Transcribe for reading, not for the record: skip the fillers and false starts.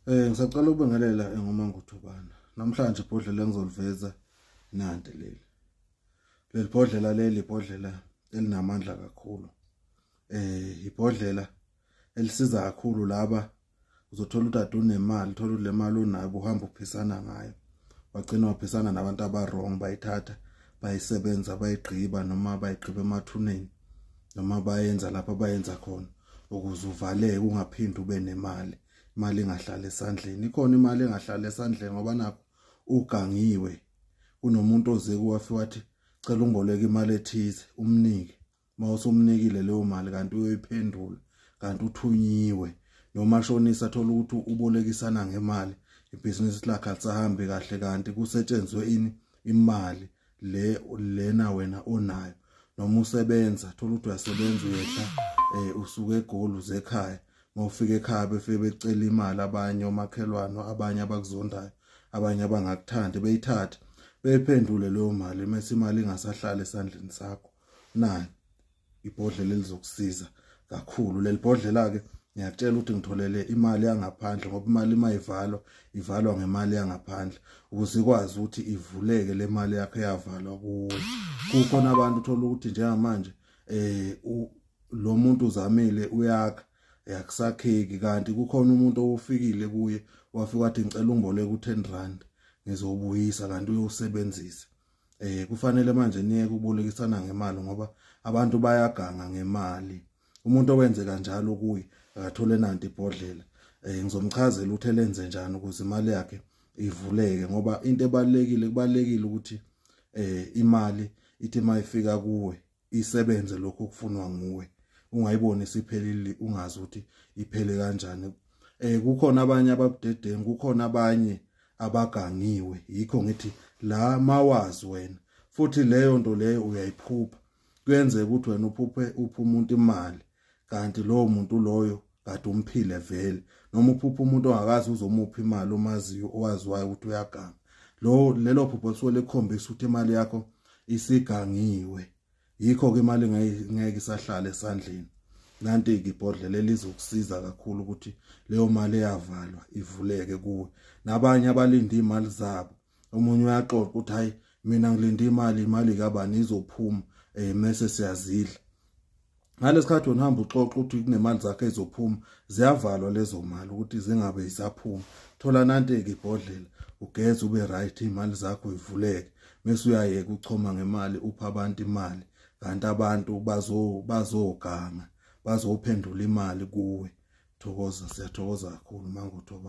Ngisacela ukubingelela nguManguthubana. Namhlanje ibhodlela engizoliveza nanti leli. Leli bhodlela leli ibhodlela elinamandla kakhulu. Ibhodlela elisiza kakhulu laba uzothola ukuthi unemali, thola le mali onayo uhamba uphisana ngayo. Bagcina baphisana nabantu abarong, bayithatha, bayisebenza, bayigqiba noma bayigqiba emathuneni noma bayenza lapha bayenza khona ukuze uvaleke ungaphindi ube nemali. Imali engahlala esandleni. Ikhona imali engahlala esandleni ngoba nakho ugangiwe. Kunomuntu oze kuwafi wathi cela ungiboleke imali ethize, umnike. Mawusumnikile leyo mali kanti uyoyiphendula, kanti uthunyiwe. Noma shonisa thola ukuthi ubolekisana ngemali, ibhizinisi lakhe alisahambi kahle kanti kusetshenzwe ini imali lena wena onayo. Noma usebenza thola ukuthi uyasebenza uyehla usuke eGoli uze ekhaya. Mawufika ekhaya befike becela imali abanye omakhelwane, abanye abakuzondayo, abanye abangakuthandi beyithathe beyiphendule leyo mali mase imali ingasahlala esandleni sakho. Nayi ibhodlela elizokusiza kakhulu. Leli bhodlela ke ngiyakutshela ukuthi ngitholele imali yangaphandle ngoba imali mayivalwa ivalwa ngemali yangaphandle ukuze ikwazi ukuthi ivuleke le mali yakhe yavalwa kuwe. Kukhona abantu uthola ukuthi njengamanje lo muntu uzamile uyakha yakusakheki kanti kukhona umuntu ofikile kuye wafika wathi ngicela ungiboleke u10 rand ngizobuyisa kanti uyosebenzisa. Kufanele manje niyeke ukubolekisana ngemali ngoba abantu bayaganga ngemali. Umuntu owenze kanjalo kuye akathole nanti ibhodlela. Ngizomchazela ukuthi elenze njani ukuze imali yakhe ivuleke ngoba into kubalekile ukuthi imali ithi mayifika kuwe isebenze lokho okufunwa nguwe. Ungayiboni isiphelile ungazi ukuthi iphele kanjani. Kukhona abanye ababudedengu, kukhona abanye abagangiwe. Yikho ngithi la mawazi wena futhi leyo nto leyo uyayiphupha. Kuyenzeka ukuthi wena uphe umuntu imali kanti lowo muntu loyo kade umphile vele. Noma uphupha umuntu ongakazi uzomupha imali omaziyo owaziwayo ukuthi uyaganga. Lelo phupho lisuke likhombisa ukuthi imali yakho isigangiwe. Yikho ke imali ngeke isahlala esandleni. Nanti ke ibhodlela lizokusiza kakhulu ukuthi leyo mali eyavalwa ivuleke kuwe. Nabanye abalinda imali zabo. Omunye uyaxoxa ukuthi hayi mina ngilinda imali kabani izophuma mase siyazidla. Ngalesikhathi uhamba uxoxa ukuthi kunemali zakhe ezophuma, ziyavalwa lezo mali ukuthi zingabe isaphuma. Thola nanti ke ibhodlela ugeze ube right imali zakho ivuleke. Mase uyayeka uchoma ngemali upha abantu imali. Kanti abantu bazoganga bazophendula imali kuwe. Thokoza, siyathokoza kakhulu Manguthubana.